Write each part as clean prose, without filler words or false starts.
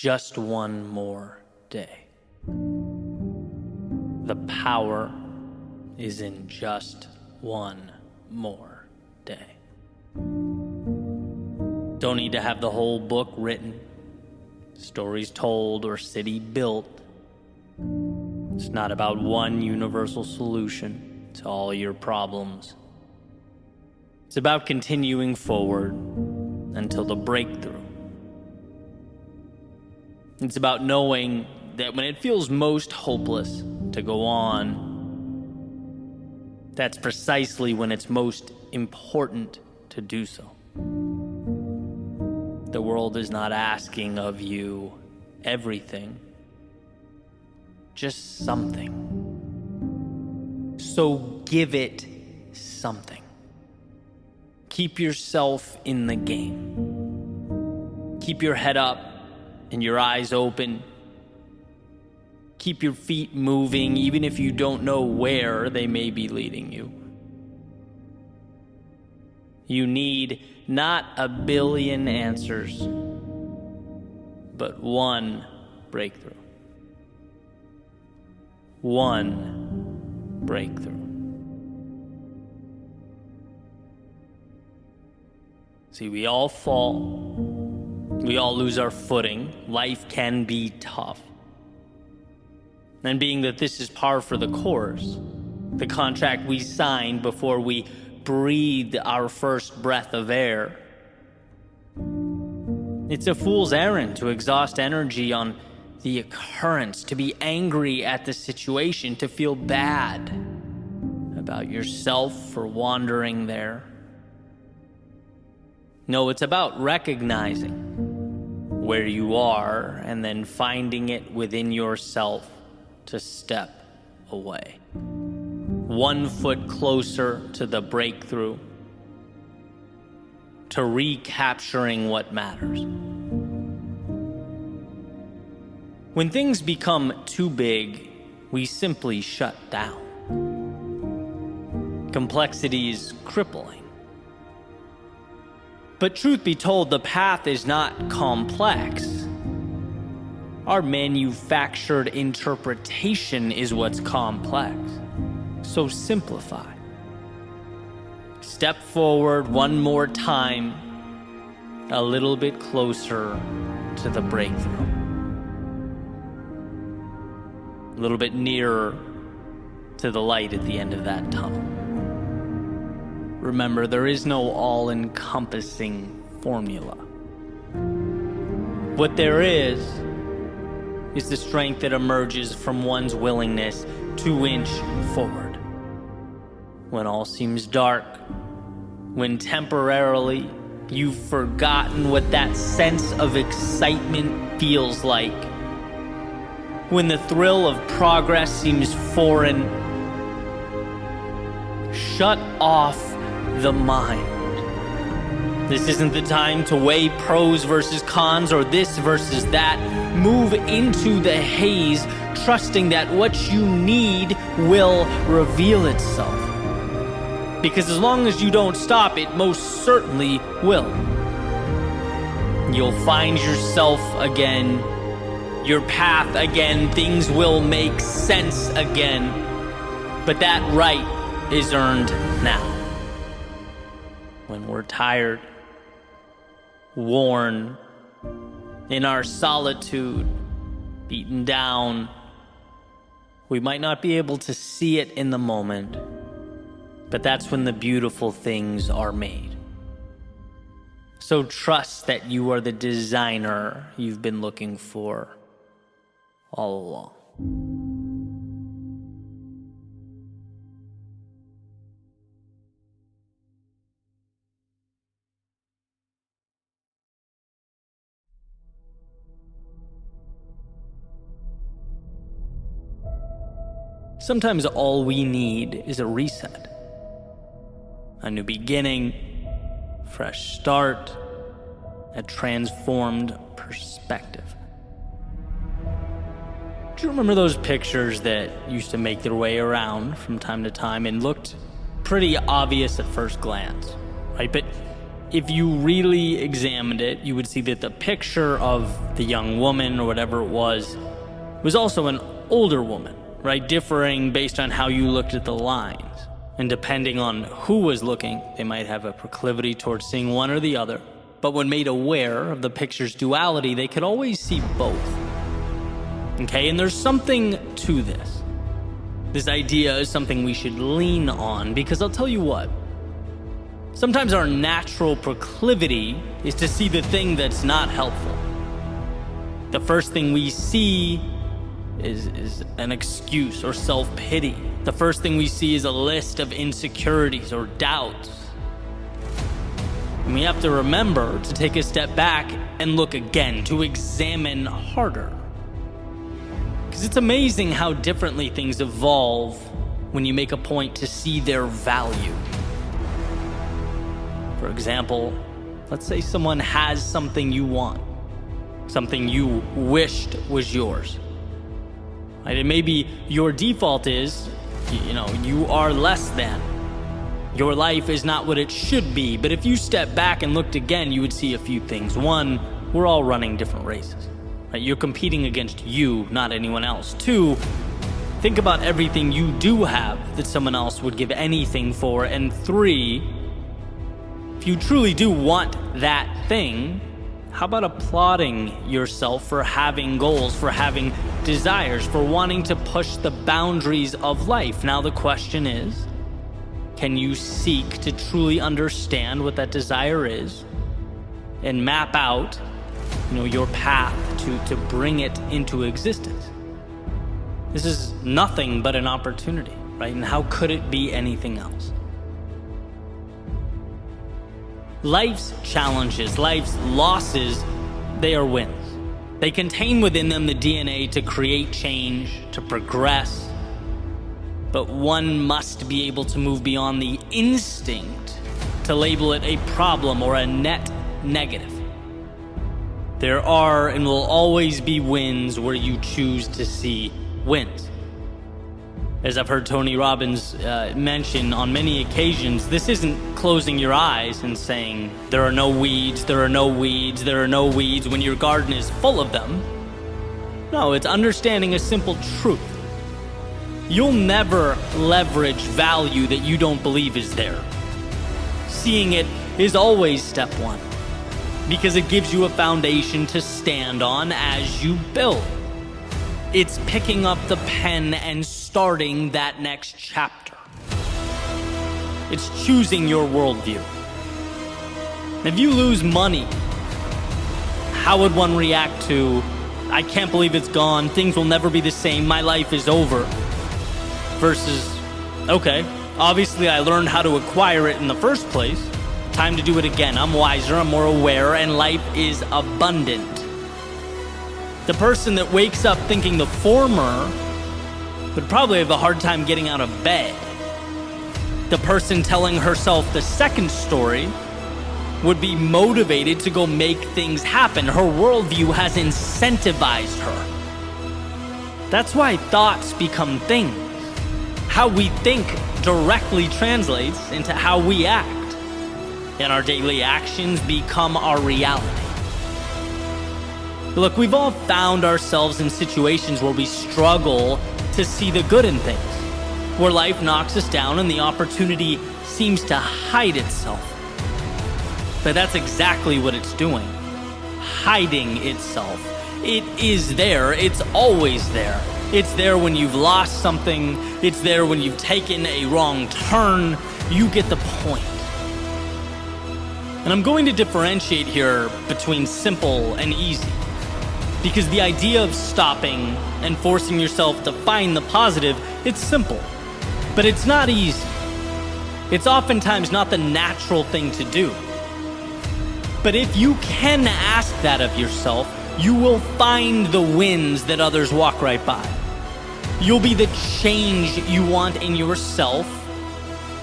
Just one more day. The power is in just one more day. Don't need to have the whole book written, stories told, or city built. It's not about one universal solution to all your problems. It's about continuing forward until the breakthrough. It's about knowing that when it feels most hopeless to go on, that's precisely when it's most important to do so. The world is not asking of you everything, just something. So give it something. Keep yourself in the game. Keep your head up and your eyes open. Keep your feet moving, even if you don't know where they may be leading you. You need not a billion answers, but one breakthrough. One breakthrough. See, we all fall. We all lose our footing. Life can be tough. And being that this is par for the course, the contract we signed before we breathed our first breath of air, it's a fool's errand to exhaust energy on the occurrence, to be angry at the situation, to feel bad about yourself for wandering there. No, it's about recognizing where you are and then finding it within yourself to step away. 1 foot closer to the breakthrough, to recapturing what matters. When things become too big, we simply shut down. Complexity is crippling. But truth be told, the path is not complex. Our manufactured interpretation is what's complex. So simplify. Step forward one more time, a little bit closer to the breakthrough. A little bit nearer to the light at the end of that tunnel. Remember, there is no all-encompassing formula. What there is the strength that emerges from one's willingness to inch forward. When all seems dark, when temporarily you've forgotten what that sense of excitement feels like, when the thrill of progress seems foreign, shut off the mind. This isn't the time to weigh pros versus cons or this versus that. Move into the haze, trusting that what you need will reveal itself. Because as long as you don't stop, it most certainly will. You'll find yourself again, your path again, things will make sense again. But that right is earned now. When we're tired, worn, in our solitude, beaten down, we might not be able to see it in the moment, but that's when the beautiful things are made. So trust that you are the designer you've been looking for all along. Sometimes all we need is a reset. A new beginning, fresh start, a transformed perspective. Do you remember those pictures that used to make their way around from time to time and looked pretty obvious at first glance, right? But if you really examined it, you would see that the picture of the young woman or whatever it was also an older woman, right? Differing based on how you looked at the lines. And depending on who was looking, they might have a proclivity towards seeing one or the other. But when made aware of the picture's duality, they could always see both. Okay, and there's something to this. This idea is something we should lean on, because I'll tell you what, sometimes our natural proclivity is to see the thing that's not helpful. The first thing we see is an excuse or self-pity. The first thing we see is a list of insecurities or doubts. And we have to remember to take a step back and look again, to examine harder. Because it's amazing how differently things evolve when you make a point to see their value. For example, let's say someone has something you want, something you wished was yours. Right? And maybe your default is, you are less than. Your life is not what it should be. But if you step back and looked again, you would see a few things. One, we're all running different races. Right? You're competing against you, not anyone else. Two, think about everything you do have that someone else would give anything for. And three, if you truly do want that thing, how about applauding yourself for having goals, for having desires, for wanting to push the boundaries of life? Now the question is, can you seek to truly understand what that desire is and map out, your path to bring it into existence? This is nothing but an opportunity, right? And how could it be anything else? Life's challenges, life's losses, they are wins. They contain within them the DNA to create change, to progress. But one must be able to move beyond the instinct to label it a problem or a net negative. There are and will always be wins where you choose to see wins. As I've heard Tony Robbins mention on many occasions, this isn't closing your eyes and saying, there are no weeds, there are no weeds, there are no weeds, when your garden is full of them. No, it's understanding a simple truth. You'll never leverage value that you don't believe is there. Seeing it is always step one, because it gives you a foundation to stand on as you build. It's picking up the pen and starting that next chapter. It's choosing your worldview. If you lose money, how would one react to, I can't believe it's gone, things will never be the same, my life is over? Versus, okay, obviously I learned how to acquire it in the first place. Time to do it again. I'm wiser, I'm more aware, and life is abundant. The person that wakes up thinking the former would probably have a hard time getting out of bed. The person telling herself the second story would be motivated to go make things happen. Her worldview has incentivized her. That's why thoughts become things. How we think directly translates into how we act, and our daily actions become our reality. Look, we've all found ourselves in situations where we struggle to see the good in things, where life knocks us down and the opportunity seems to hide itself. But that's exactly what it's doing, hiding itself. It is there, it's always there. It's there when you've lost something, it's there when you've taken a wrong turn. You get the point. And I'm going to differentiate here between simple and easy, because the idea of stopping and forcing yourself to find the positive, it's simple, but it's not easy. It's oftentimes not the natural thing to do. But if you can ask that of yourself, you will find the wins that others walk right by. You'll be the change you want in yourself,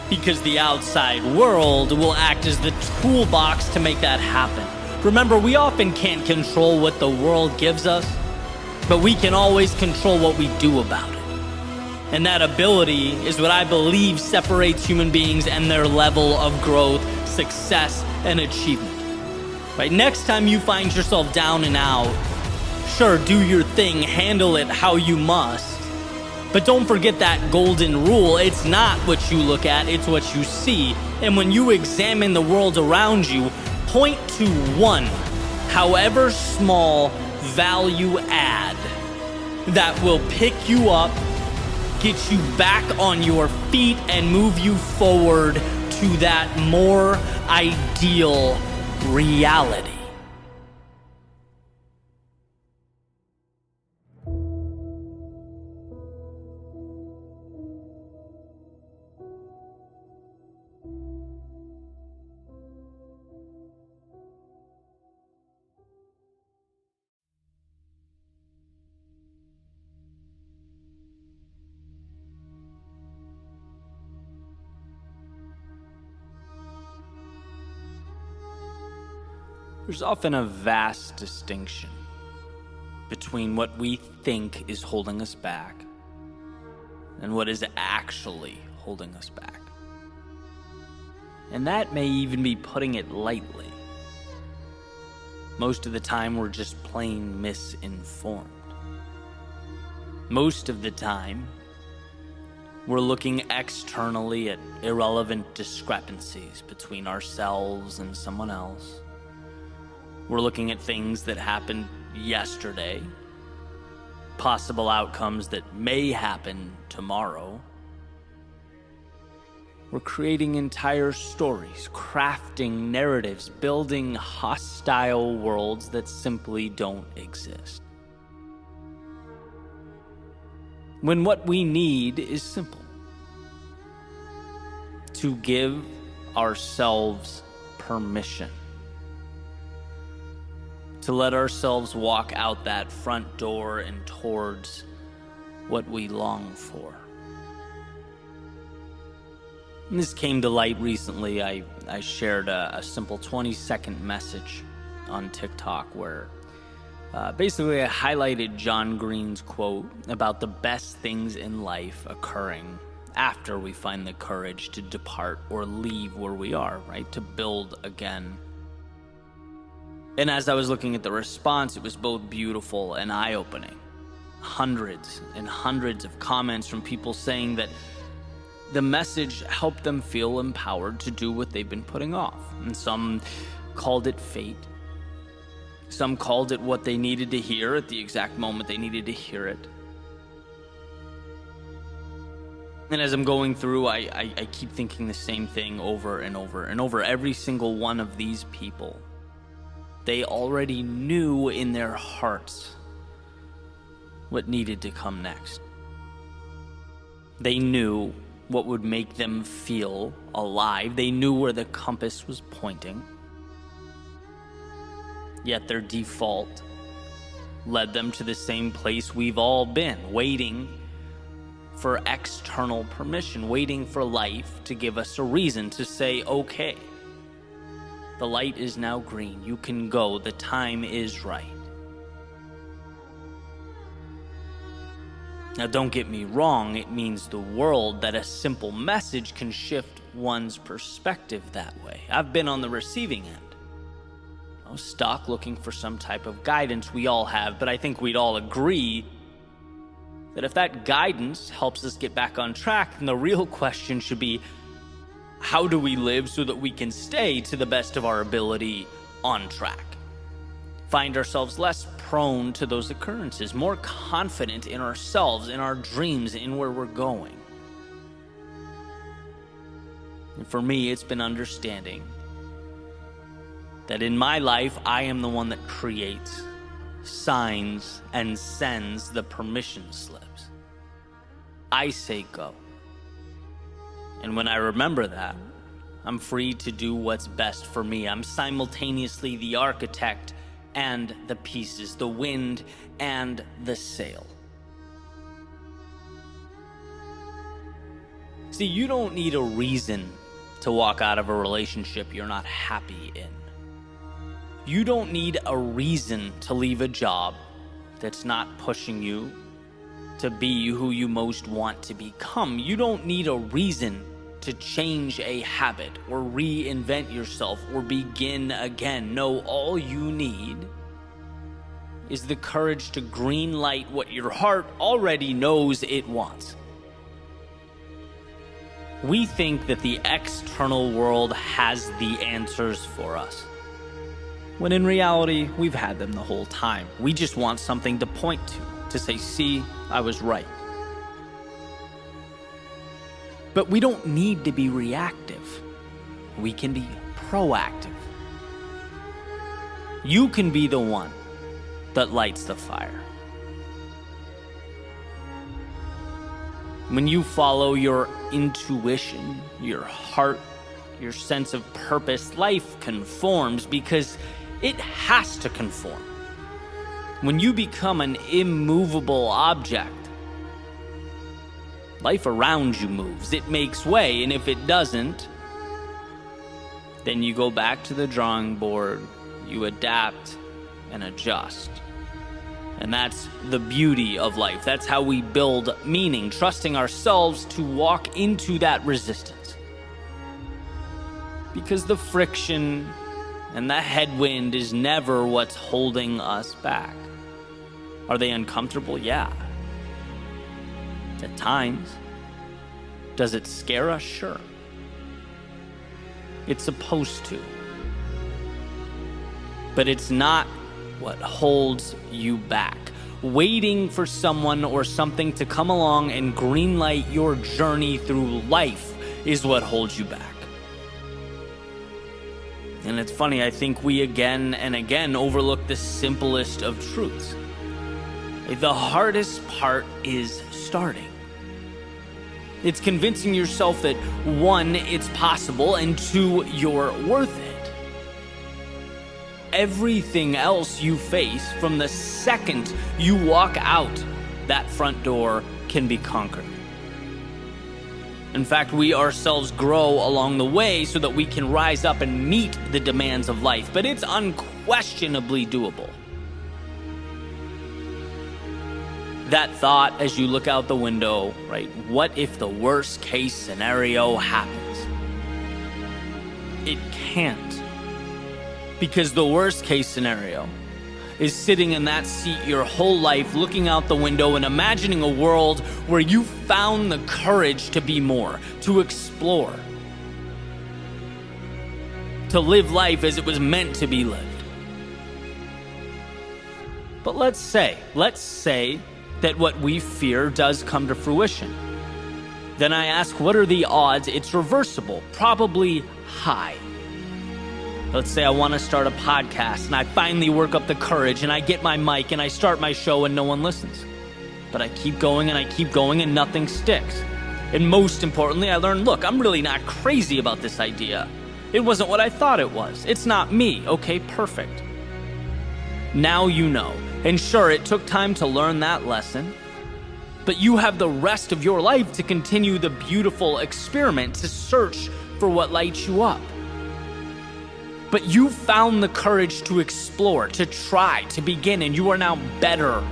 because the outside world will act as the toolbox to make that happen. Remember, we often can't control what the world gives us, but we can always control what we do about it. And that ability is what I believe separates human beings and their level of growth, success and achievement. Right? Next time you find yourself down and out, sure, do your thing, handle it how you must. But don't forget that golden rule. It's not what you look at, it's what you see. And when you examine the world around you, point to one, however small, value add that will pick you up, get you back on your feet, and move you forward to that more ideal reality. There's often a vast distinction between what we think is holding us back and what is actually holding us back. And that may even be putting it lightly. Most of the time, we're just plain misinformed. Most of the time, we're looking externally at irrelevant discrepancies between ourselves and someone else. We're looking at things that happened yesterday, possible outcomes that may happen tomorrow. We're creating entire stories, crafting narratives, building hostile worlds that simply don't exist. When what we need is simple: to give ourselves permission. To let ourselves walk out that front door and towards what we long for. And this came to light recently. I shared a simple 20-second message on TikTok where basically I highlighted John Green's quote about the best things in life occurring after we find the courage to depart or leave where we are, right? To build again. And as I was looking at the response, it was both beautiful and eye-opening. Hundreds and hundreds of comments from people saying that the message helped them feel empowered to do what they've been putting off. And some called it fate. Some called it what they needed to hear at the exact moment they needed to hear it. And as I'm going through, I keep thinking the same thing over and over and over. Every single one of these people, they already knew in their hearts what needed to come next. They knew what would make them feel alive. They knew where the compass was pointing. Yet their default led them to the same place we've all been, waiting for external permission, waiting for life to give us a reason to say, okay, the light is now green. You can go. The time is right. Now, don't get me wrong. It means the world that a simple message can shift one's perspective that way. I've been on the receiving end. I was stuck looking for some type of guidance. We all have, but I think we'd all agree that if that guidance helps us get back on track, then the real question should be, how do we live so that we can stay to the best of our ability on track? Find ourselves less prone to those occurrences, more confident in ourselves, in our dreams, in where we're going. And for me, it's been understanding that in my life, I am the one that creates, signs, and sends the permission slips. I say go. And when I remember that, I'm free to do what's best for me. I'm simultaneously the architect and the pieces, the wind and the sail. See, you don't need a reason to walk out of a relationship you're not happy in. You don't need a reason to leave a job that's not pushing you to be who you most want to become. You don't need a reason to change a habit or reinvent yourself or begin again. No, all you need is the courage to green light what your heart already knows it wants. We think that the external world has the answers for us, when in reality, we've had them the whole time. We just want something to point to say, see, I was right. But we don't need to be reactive. We can be proactive. You can be the one that lights the fire. When you follow your intuition, your heart, your sense of purpose, life conforms because it has to conform. When you become an immovable object, life around you moves. It makes way, and if it doesn't, then you go back to the drawing board, you adapt and adjust. And that's the beauty of life. That's how we build meaning, trusting ourselves to walk into that resistance. Because the friction and the headwind is never what's holding us back. Are they uncomfortable? Yeah. At times. Does it scare us? Sure. It's supposed to. But it's not what holds you back. Waiting for someone or something to come along and greenlight your journey through life is what holds you back. And it's funny, I think we again and again overlook the simplest of truths. The hardest part is starting. It's convincing yourself that one, it's possible, and two, you're worth it. Everything else you face from the second you walk out that front door can be conquered. In fact, we ourselves grow along the way so that we can rise up and meet the demands of life, but it's unquestionably doable. That thought as you look out the window, right? What if the worst case scenario happens? It can't. Because the worst case scenario is sitting in that seat your whole life, looking out the window and imagining a world where you found the courage to be more, to explore, to live life as it was meant to be lived. But let's say that what we fear does come to fruition. Then I ask, what are the odds it's reversible? Probably high. Let's say I want to start a podcast and I finally work up the courage and I get my mic and I start my show and no one listens. But I keep going and I keep going and nothing sticks. And most importantly, I learn, look, I'm really not crazy about this idea. It wasn't what I thought it was. It's not me. Okay, perfect. Now you know. And sure, it took time to learn that lesson, but you have the rest of your life to continue the beautiful experiment, to search for what lights you up. But you found the courage to explore, to try, to begin, and you are now better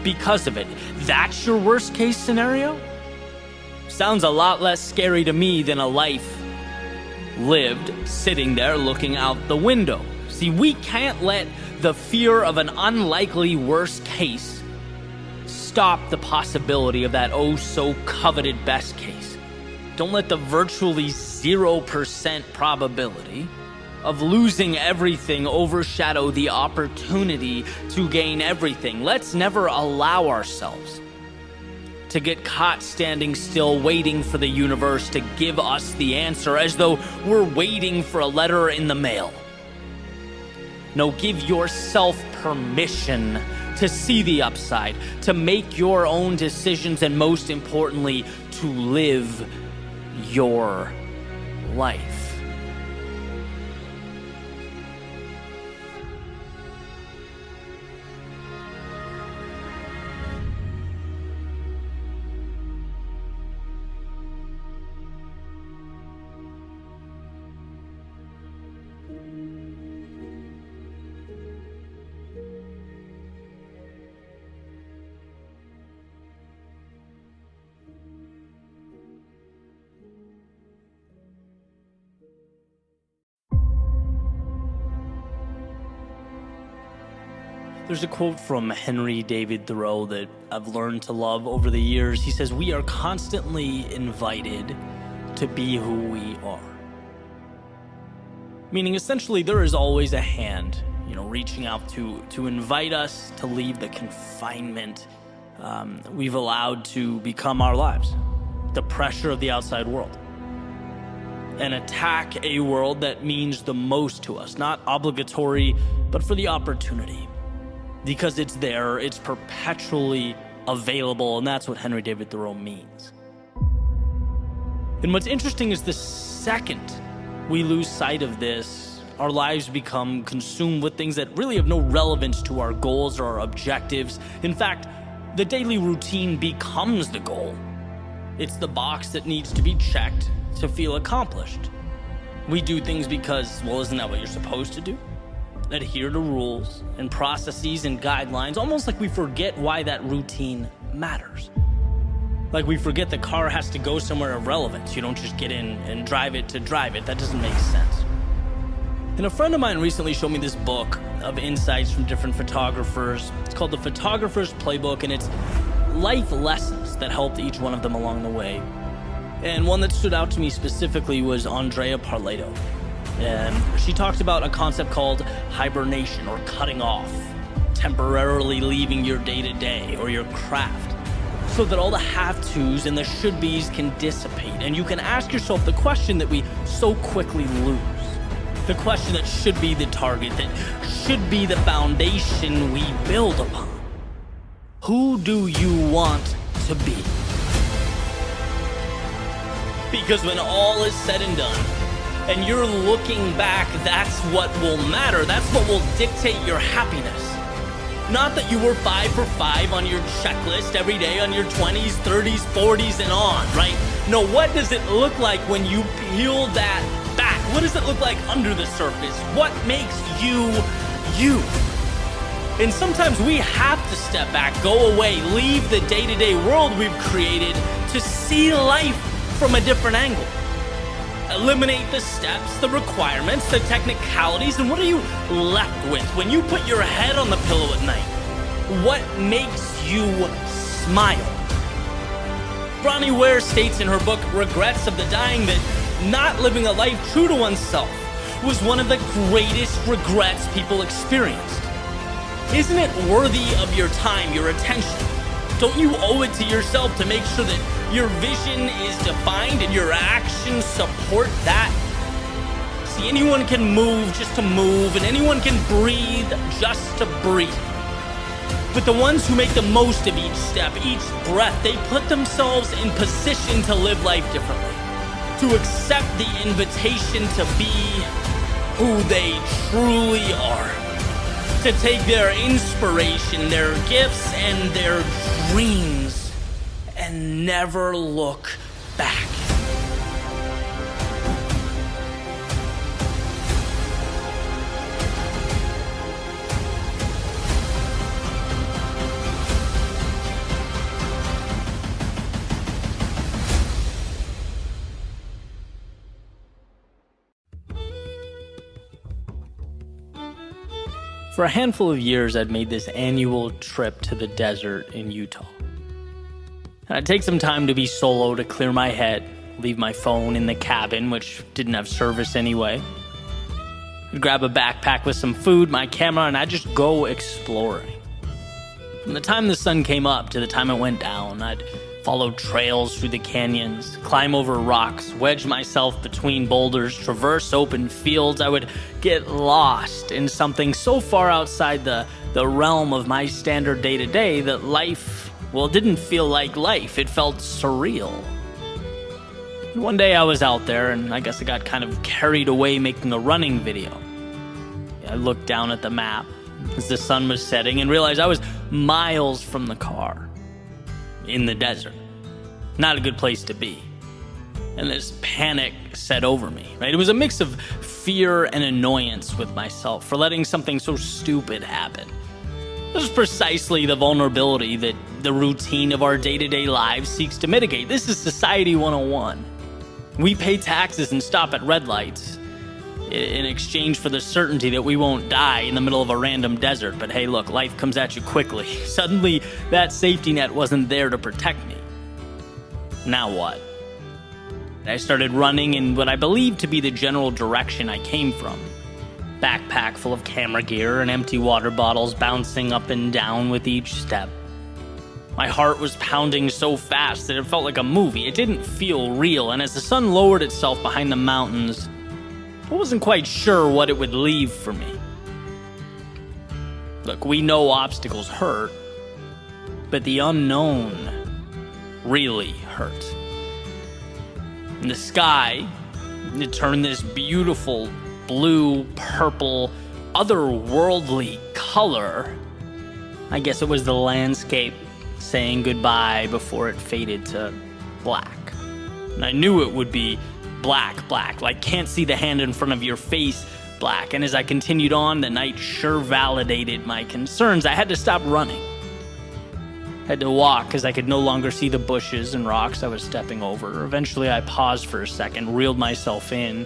because of it. That's your worst case scenario? Sounds a lot less scary to me than a life lived sitting there looking out the window. See, we can't let the fear of an unlikely worst case stop the possibility of that oh so coveted best case. Don't let the virtually 0% probability of losing everything overshadow the opportunity to gain everything. Let's never allow ourselves to get caught standing still, waiting for the universe to give us the answer, as though we're waiting for a letter in the mail. No, give yourself permission to see the upside, to make your own decisions, and most importantly, to live your life. There's a quote from Henry David Thoreau that I've learned to love over the years. He says, "We are constantly invited to be who we are." Meaning, essentially, there is always a hand, reaching out to invite us to leave the confinement we've allowed to become our lives, the pressure of the outside world, and attack a world that means the most to us, not obligatory, but for the opportunity. Because it's there, it's perpetually available, and that's what Henry David Thoreau means. And what's interesting is the second we lose sight of this, our lives become consumed with things that really have no relevance to our goals or our objectives. In fact, the daily routine becomes the goal. It's the box that needs to be checked to feel accomplished. We do things because, isn't that what you're supposed to do? Adhere to rules and processes and guidelines, almost like we forget why that routine matters. Like we forget the car has to go somewhere of relevance. You don't just get in and drive it to drive it. That doesn't make sense. And a friend of mine recently showed me this book of insights from different photographers. It's called The Photographer's Playbook, and it's life lessons that helped each one of them along the way. And one that stood out to me specifically was Andrea Parleto. And she talked about a concept called hibernation, or cutting off, temporarily leaving your day-to-day or your craft, so that all the have-tos and the should-bes can dissipate, and you can ask yourself the question that we so quickly lose. The question that should be the target, that should be the foundation we build upon. Who do you want to be? Because when all is said and done, and you're looking back, that's what will matter. That's what will dictate your happiness. Not that you were 5 for 5 on your checklist every day on your 20s, 30s, 40s, and on, right? No, what does it look like when you peel that back? What does it look like under the surface? What makes you, you? And sometimes we have to step back, go away, leave the day-to-day world we've created to see life from a different angle. Eliminate the steps, the requirements, the technicalities, and what are you left with when you put your head on the pillow at night? What makes you smile? Bronnie Ware states in her book, Regrets of the Dying, that not living a life true to oneself was one of the greatest regrets people experienced. Isn't it worthy of your time, your attention? Don't you owe it to yourself to make sure that your vision is defined and your actions support that? See, anyone can move just to move, and anyone can breathe just to breathe. But the ones who make the most of each step, each breath, they put themselves in position to live life differently, to accept the invitation to be who they truly are, to take their inspiration, their gifts, and their dreams, and never look back. For a handful of years, I'd made this annual trip to the desert in Utah. And I'd take some time to be solo, to clear my head, leave my phone in the cabin, which didn't have service anyway. I'd grab a backpack with some food, my camera, and I'd just go exploring. From the time the sun came up to the time it went down, I'd follow trails through the canyons, climb over rocks, wedge myself between boulders, traverse open fields. I would get lost in something so far outside the realm of my standard day-to-day that life, it didn't feel like life. It felt surreal. And one day I was out there, and I guess I got kind of carried away making a running video. I looked down at the map as the sun was setting and realized I was miles from the car. In the desert. Not a good place to be. And this panic set over me, right? It was a mix of fear and annoyance with myself for letting something so stupid happen. This is precisely the vulnerability that the routine of our day-to-day lives seeks to mitigate. This is Society 101. We pay taxes and stop at red lights. in exchange for the certainty that we won't die in the middle of a random desert. But hey, look, life comes at you quickly. Suddenly, that safety net wasn't there to protect me. Now what? I started running in what I believed to be the general direction I came from. Backpack full of camera gear and empty water bottles bouncing up and down with each step. My heart was pounding so fast that it felt like a movie. It didn't feel real, and as the sun lowered itself behind the mountains, I wasn't quite sure what it would leave for me. Look, we know obstacles hurt, but the unknown really hurt. In the sky, it turned this beautiful blue, purple, otherworldly color. I guess it was the landscape saying goodbye before it faded to black. And I knew it would be black, like can't see the hand in front of your face black. And as I continued on, the night sure validated my concerns. I had to stop running. I had to walk because I could no longer see the bushes and rocks I was stepping over. Eventually I paused for a second, reeled myself in,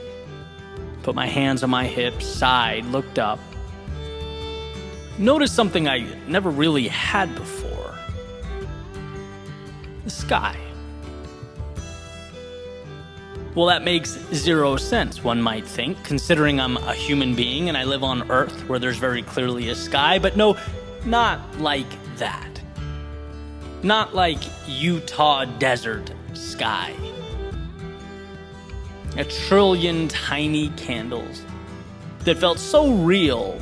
put my hands on my hips, sighed, looked up. Noticed something I never really had before. The sky. Well, that makes zero sense, one might think, considering I'm a human being and I live on Earth where there's very clearly a sky, but no, not like that. Not like Utah desert sky. 1 trillion tiny candles that felt so real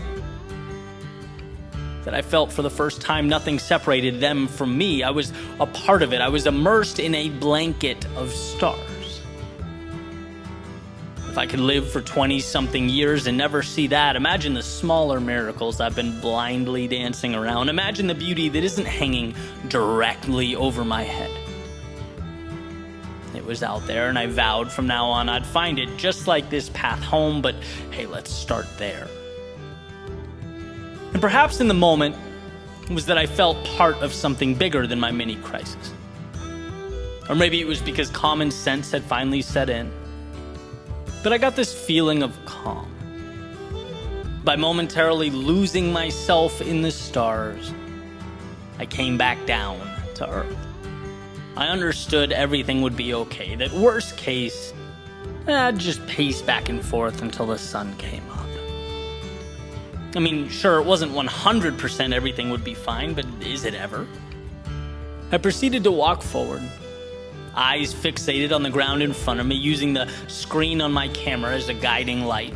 that I felt for the first time nothing separated them from me. I was a part of it. I was immersed in a blanket of stars. If I could live for 20-something years and never see that, imagine the smaller miracles I've been blindly dancing around. Imagine the beauty that isn't hanging directly over my head. It was out there, and I vowed from now on I'd find it just like this path home, but hey, let's start there. And perhaps in the moment was that I felt part of something bigger than my mini crisis. Or maybe it was because common sense had finally set in. But I got this feeling of calm. By momentarily losing myself in the stars, I came back down to Earth. I understood everything would be okay, that worst case, I'd just pace back and forth until the sun came up. I mean, sure, it wasn't 100% everything would be fine, but is it ever? I proceeded to walk forward, eyes fixated on the ground in front of me, using the screen on my camera as a guiding light.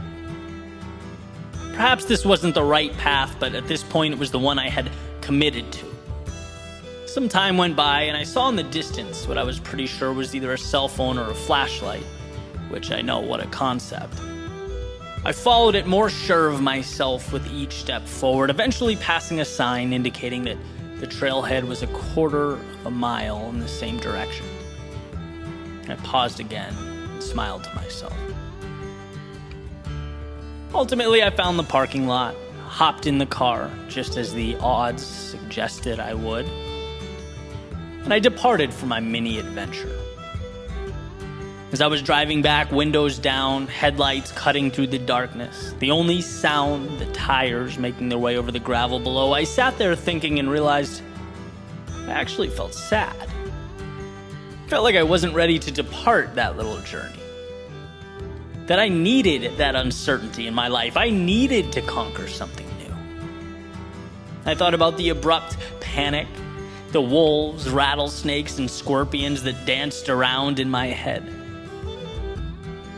Perhaps this wasn't the right path, but at this point it was the one I had committed to. Some time went by, and I saw in the distance what I was pretty sure was either a cell phone or a flashlight, which I know, what a concept. I followed it, more sure of myself with each step forward, eventually passing a sign indicating that the trailhead was a quarter of a mile in the same direction. I paused again and smiled to myself. Ultimately, I found the parking lot, hopped in the car, just as the odds suggested I would, and I departed for my mini adventure. As I was driving back, windows down, headlights cutting through the darkness, the only sound, the tires making their way over the gravel below, I sat there thinking and realized I actually felt sad. Felt like I wasn't ready to depart that little journey. That I needed that uncertainty in my life. I needed to conquer something new. I thought about the abrupt panic, the wolves, rattlesnakes, and scorpions that danced around in my head.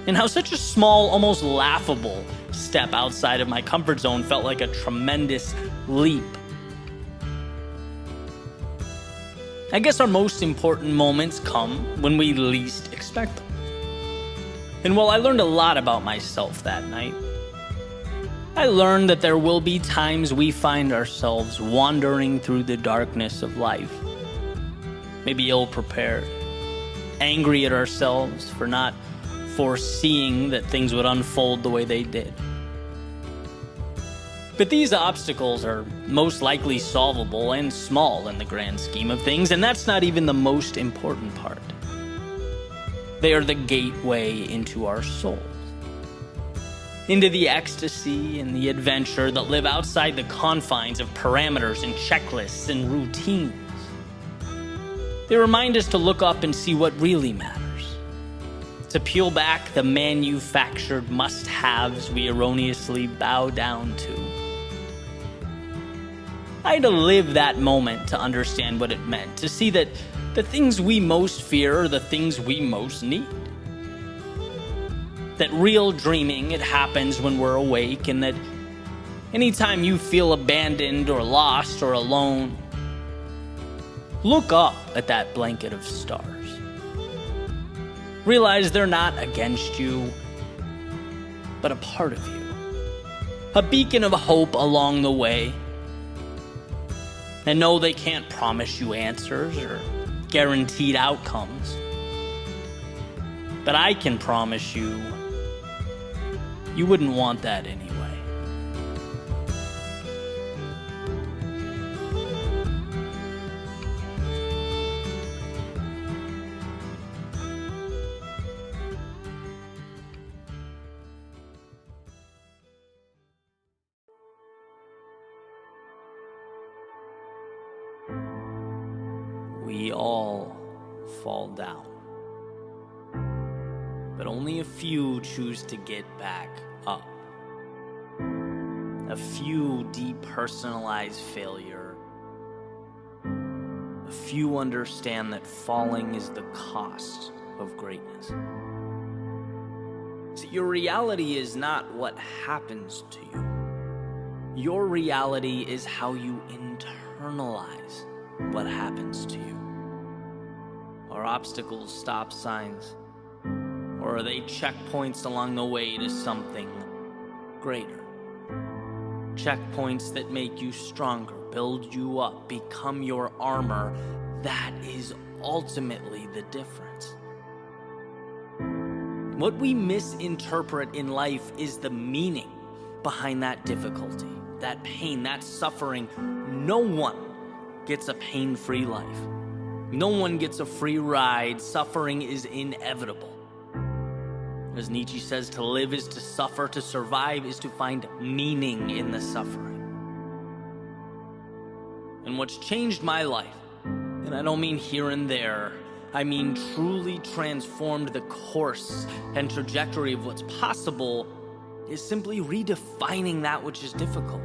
And how such a small, almost laughable step outside of my comfort zone felt like a tremendous leap. I guess our most important moments come when we least expect them. And while I learned a lot about myself that night, I learned that there will be times we find ourselves wandering through the darkness of life, maybe ill-prepared, angry at ourselves for not foreseeing that things would unfold the way they did. But these obstacles are most likely solvable and small in the grand scheme of things, and that's not even the most important part. They are the gateway into our souls. into the ecstasy and the adventure that live outside the confines of parameters and checklists and routines. They remind us to look up and see what really matters, to peel back the manufactured must-haves we erroneously bow down to. I had to live that moment to understand what it meant, to see that the things we most fear are the things we most need. That real dreaming, it happens when we're awake, and that anytime you feel abandoned or lost or alone, look up at that blanket of stars. Realize they're not against you, but a part of you. A beacon of hope along the way. And know they can't promise you answers or guaranteed outcomes. But I can promise you, you wouldn't want that anyway. We all fall down, but only a few choose to get back up. A few depersonalize failure. A few understand that falling is the cost of greatness. So your reality is not what happens to you. Your reality is how you internalize what happens to you. Are obstacles stop signs? Or are they checkpoints along the way to something greater? Checkpoints that make you stronger, build you up, become your armor. That is ultimately the difference. What we misinterpret in life is the meaning behind that difficulty, that pain, that suffering. No one gets a pain-free life. No one gets a free ride. Suffering is inevitable. As Nietzsche says, to live is to suffer, to survive is to find meaning in the suffering. And what's changed my life, and I don't mean here and there, I mean truly transformed the course and trajectory of what's possible, is simply redefining that which is difficult.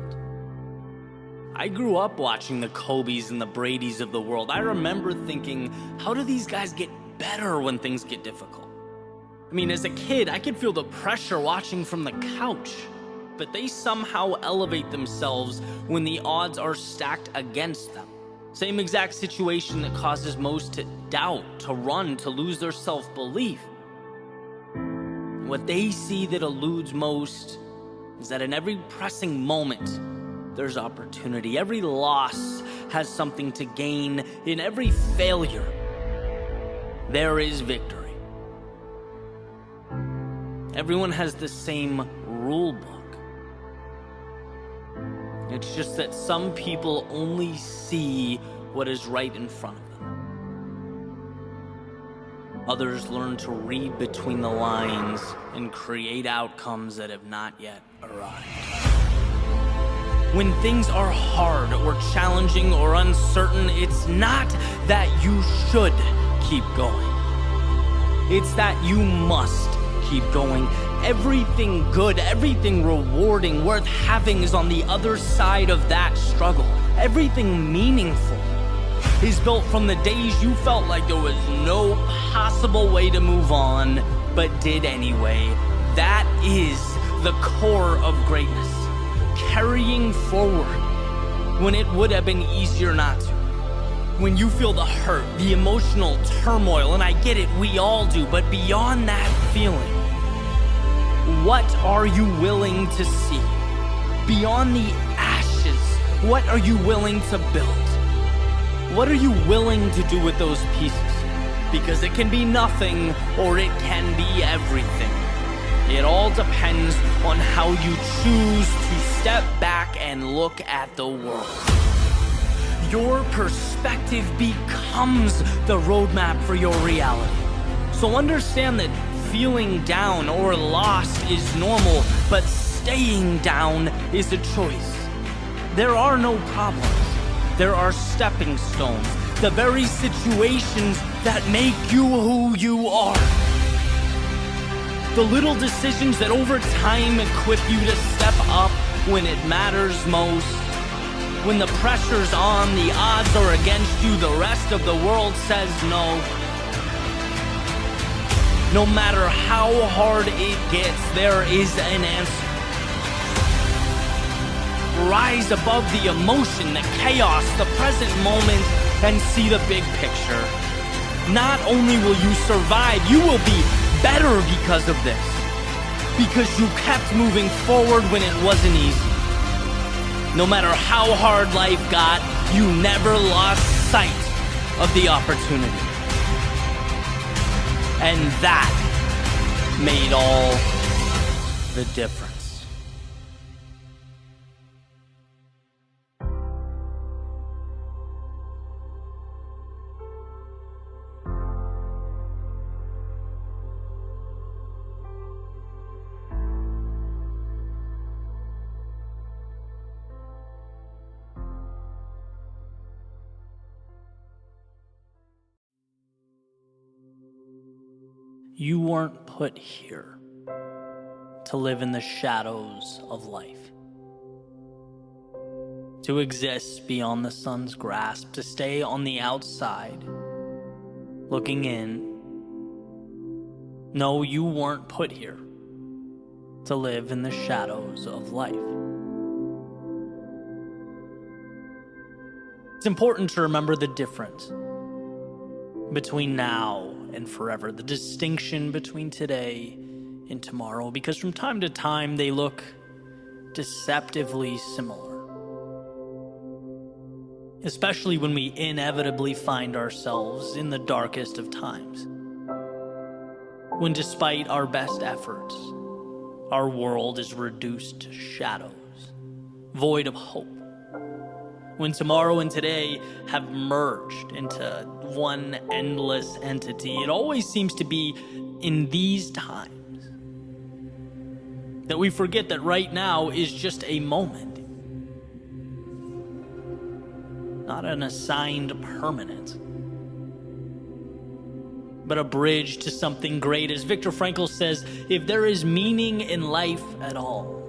I grew up watching the Kobes and the Bradys of the world. I remember thinking, how do these guys get better when things get difficult? I mean, as a kid, I could feel the pressure watching from the couch, but they somehow elevate themselves when the odds are stacked against them. Same exact situation that causes most to doubt, to run, to lose their self-belief. What they see that eludes most is that in every pressing moment, there's opportunity. Every loss has something to gain. In every failure, there is victory. Everyone has the same rule book. It's just that some people only see what is right in front of them. Others learn to read between the lines and create outcomes that have not yet arrived. When things are hard or challenging or uncertain, it's not that you should keep going. It's that you must keep going. Everything good, everything rewarding, worth having is on the other side of that struggle. Everything meaningful is built from the days you felt like there was no possible way to move on, but did anyway. That is the core of greatness. Carrying forward when it would have been easier not to. When you feel the hurt, the emotional turmoil, and I get it, we all do, but beyond that feeling, what are you willing to see? Beyond the ashes, what are you willing to build? What are you willing to do with those pieces? Because it can be nothing or it can be everything. It all depends on how you choose to step back and look at the world. Your perspective becomes the roadmap for your reality. So understand that feeling down or lost is normal, but staying down is a choice. There are no problems. There are stepping stones, the very situations that make you who you are. The little decisions that over time equip you to step up when it matters most. When the pressure's on, the odds are against you, the rest of the world says no. No matter how hard it gets, there is an answer. Rise above the emotion, the chaos, the present moment, and see the big picture. Not only will you survive, you will be better because of this. Because you kept moving forward when it wasn't easy. No matter how hard life got, you never lost sight of the opportunity. And that made all the difference. You weren't put here to live in the shadows of life, to exist beyond the sun's grasp, to stay on the outside, looking in. No, you weren't put here to live in the shadows of life. It's important to remember the difference between now and forever, the distinction between today and tomorrow, because from time to time they look deceptively similar. Especially when we inevitably find ourselves in the darkest of times. When despite our best efforts, our world is reduced to shadows, void of hope. When tomorrow and today have merged into one endless entity, it always seems to be in these times that we forget that right now is just a moment, not an assigned permanence, but a bridge to something great. As Viktor Frankl says, if there is meaning in life at all,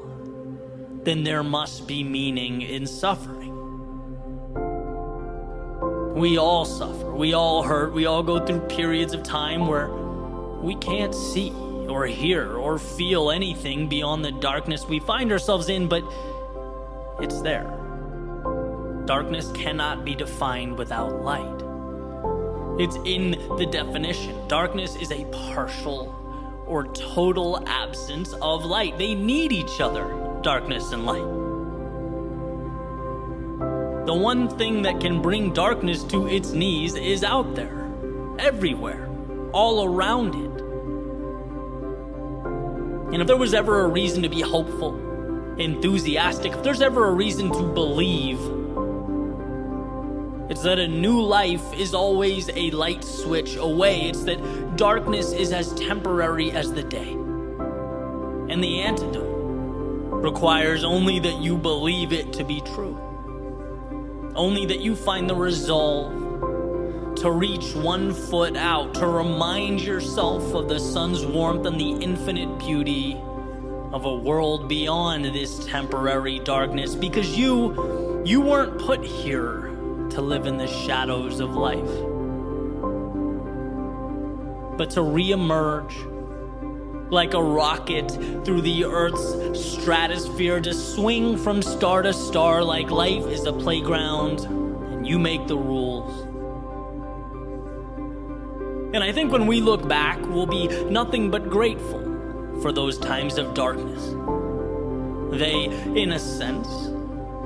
then there must be meaning in suffering. We all suffer, we all hurt, we all go through periods of time where we can't see or hear or feel anything beyond the darkness we find ourselves in, but it's there. Darkness cannot be defined without light. It's in the definition. Darkness is a partial or total absence of light. They need each other, darkness and light. The one thing that can bring darkness to its knees is out there, everywhere, all around it. And if there was ever a reason to be hopeful, enthusiastic, if there's ever a reason to believe, it's that a new life is always a light switch away. It's that darkness is as temporary as the day. And the antidote requires only that you believe it to be true. Only that you find the resolve to reach one foot out, to remind yourself of the sun's warmth and the infinite beauty of a world beyond this temporary darkness, because you weren't put here to live in the shadows of life, but to re-emerge like a rocket through the Earth's stratosphere, to swing from star to star like life is a playground and you make the rules. And I think when we look back, we'll be nothing but grateful for those times of darkness. They, in a sense,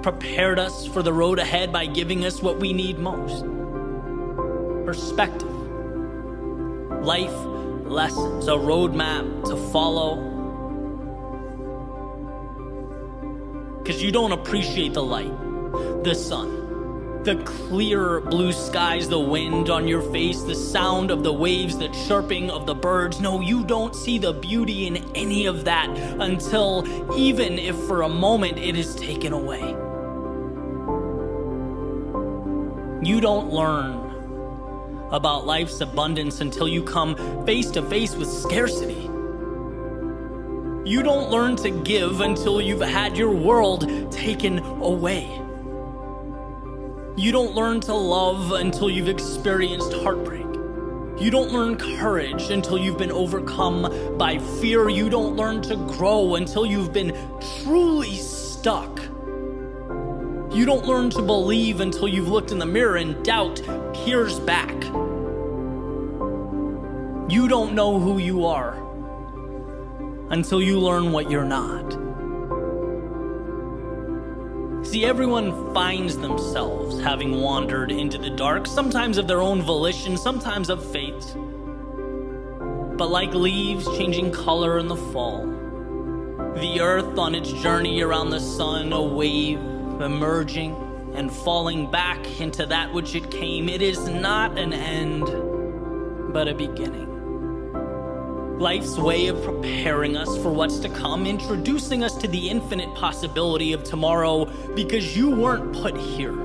prepared us for the road ahead by giving us what we need most: perspective, life lessons, a roadmap to follow. Because you don't appreciate the light, the sun, The clear blue skies, the wind on your face, the sound of the waves, the chirping of the birds. No, you don't see the beauty in any of that until, even if for a moment, it is taken away. You don't learn about life's abundance until you come face to face with scarcity. You don't learn to give until you've had your world taken away. You don't learn to love until you've experienced heartbreak. You don't learn courage until you've been overcome by fear. You don't learn to grow until you've been truly stuck. You don't learn to believe until you've looked in the mirror and doubt peers back. You don't know who you are until you learn what you're not. See, everyone finds themselves having wandered into the dark, sometimes of their own volition, sometimes of fate. But like leaves changing color in the fall, the earth on its journey around the sun, a wave emerging and falling back into that which it came, it is not an end, but a beginning. Life's way of preparing us for what's to come, introducing us to the infinite possibility of tomorrow, because you weren't put here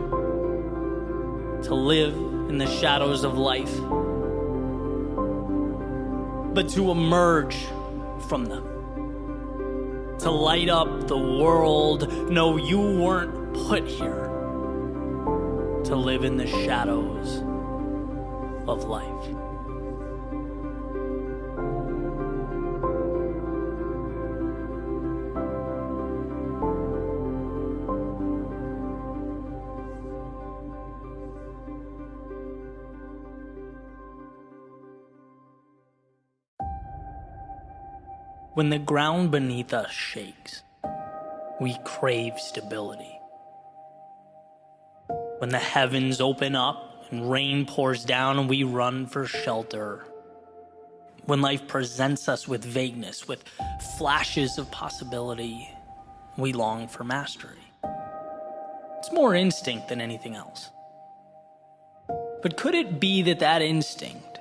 to live in the shadows of life, but to emerge from them, to light up the world. No, you weren't put here to live in the shadows of life. When the ground beneath us shakes, we crave stability. When the heavens open up and rain pours down, we run for shelter. When life presents us with vagueness, with flashes of possibility, we long for mastery. It's more instinct than anything else. But could it be that that instinct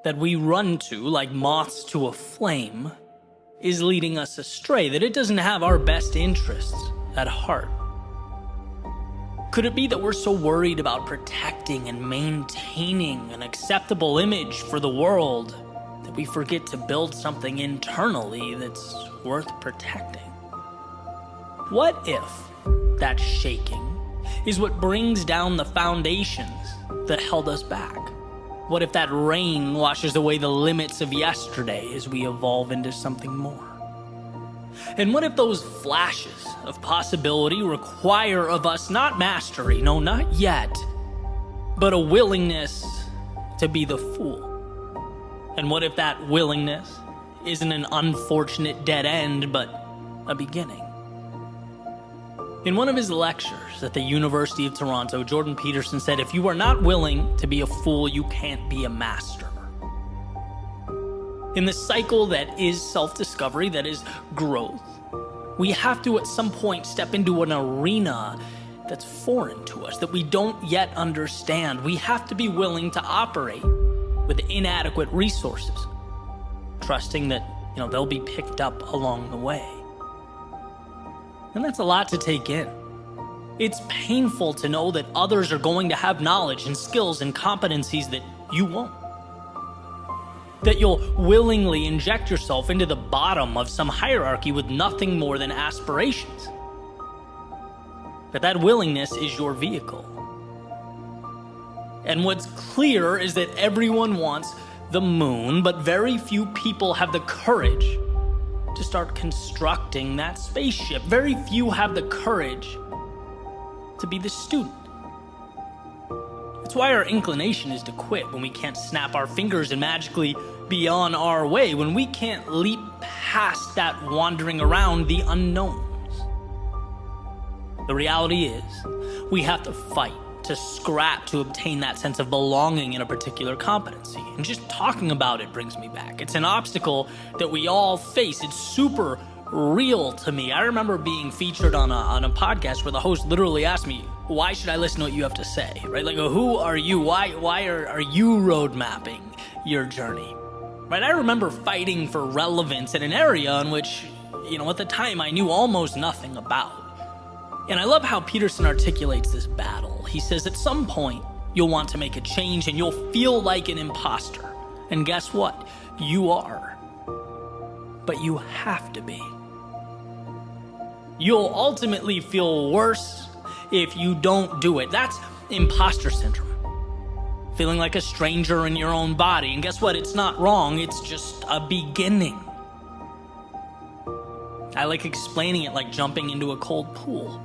that we run to like moths to a flame is leading us astray, that it doesn't have our best interests at heart? Could it be that we're so worried about protecting and maintaining an acceptable image for the world that we forget to build something internally that's worth protecting? What if that shaking is what brings down the foundations that held us back? What if that rain washes away the limits of yesterday as we evolve into something more? And what if those flashes of possibility require of us not mastery, no, not yet, but a willingness to be the fool? And what if that willingness isn't an unfortunate dead end, but a beginning? In one of his lectures at the University of Toronto, Jordan Peterson said, if you are not willing to be a fool, you can't be a master. In the cycle that is self-discovery, that is growth, we have to at some point step into an arena that's foreign to us, that we don't yet understand. We have to be willing to operate with inadequate resources, trusting that, they'll be picked up along the way. And that's a lot to take in. It's painful to know that others are going to have knowledge and skills and competencies that you won't. That you'll willingly inject yourself into the bottom of some hierarchy with nothing more than aspirations. But that willingness is your vehicle. And what's clear is that everyone wants the moon, but very few people have the courage to start constructing that spaceship. Very few have the courage to be the student. That's why our inclination is to quit when we can't snap our fingers and magically be on our way, when we can't leap past that wandering around the unknowns. The reality is, we have to fight, to scrap, to obtain that sense of belonging in a particular competency. And just talking about it brings me back. It's an obstacle that we all face. It's super real to me. I remember being featured on a podcast where the host literally asked me, why should I listen to what you have to say, right? Like, who are you? Why are you road mapping your journey, right? I remember fighting for relevance in an area in which, at the time I knew almost nothing about. And I love how Peterson articulates this battle. He says at some point you'll want to make a change and you'll feel like an imposter. And guess what? You are. But you have to be. You'll ultimately feel worse if you don't do it. That's imposter syndrome. Feeling like a stranger in your own body. And guess what? It's not wrong. It's just a beginning. I like explaining it like jumping into a cold pool.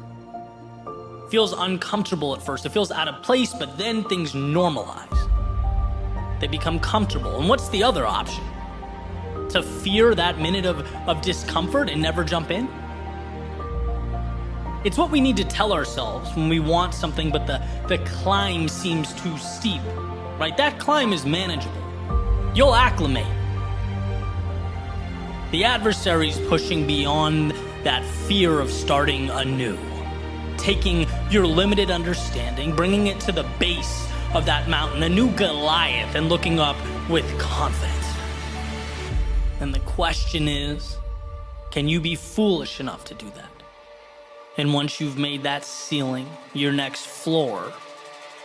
It feels uncomfortable at first. It feels out of place, but then things normalize. They become comfortable. And what's the other option? To fear that minute of discomfort and never jump in? It's what we need to tell ourselves when we want something, but the climb seems too steep, right? That climb is manageable. You'll acclimate. The adversary's pushing beyond that fear of starting anew, taking your limited understanding, bringing it to the base of that mountain, a new Goliath, and looking up with confidence. And the question is, can you be foolish enough to do that? And once you've made that ceiling your next floor,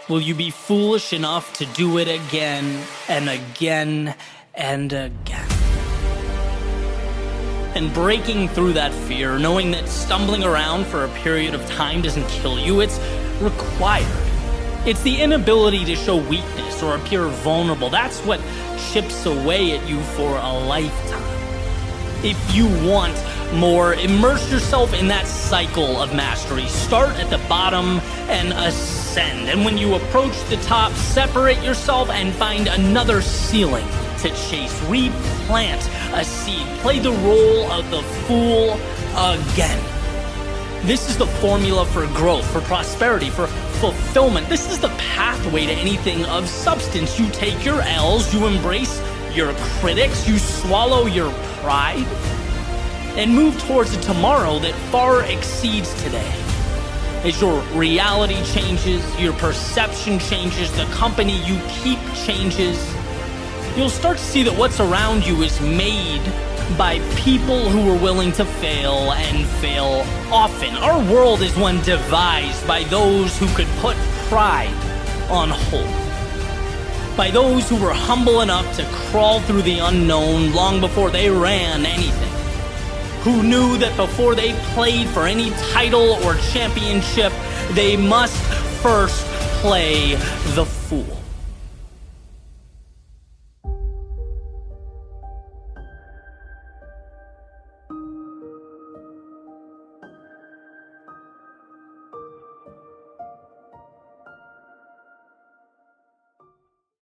will you be foolish enough to do it again and again and again? And breaking through that fear, knowing that stumbling around for a period of time doesn't kill you, it's required. It's the inability to show weakness or appear vulnerable. That's what chips away at you for a lifetime. If you want more, immerse yourself in that cycle of mastery. Start at the bottom and ascend. And when you approach the top, separate yourself and find another ceiling to chase. Replant a seed. Play the role of the fool again. This is the formula for growth, for prosperity, for fulfillment. This is the pathway to anything of substance. You take your L's, you embrace your critics, you swallow your pride, and move towards a tomorrow that far exceeds today. As your reality changes, your perception changes, the company you keep changes, you'll start to see that what's around you is made by people who are willing to fail and fail often. Our world is one devised by those who could put pride on hold. By those who were humble enough to crawl through the unknown long before they ran anything. Who knew that before they played for any title or championship, they must first play the fool.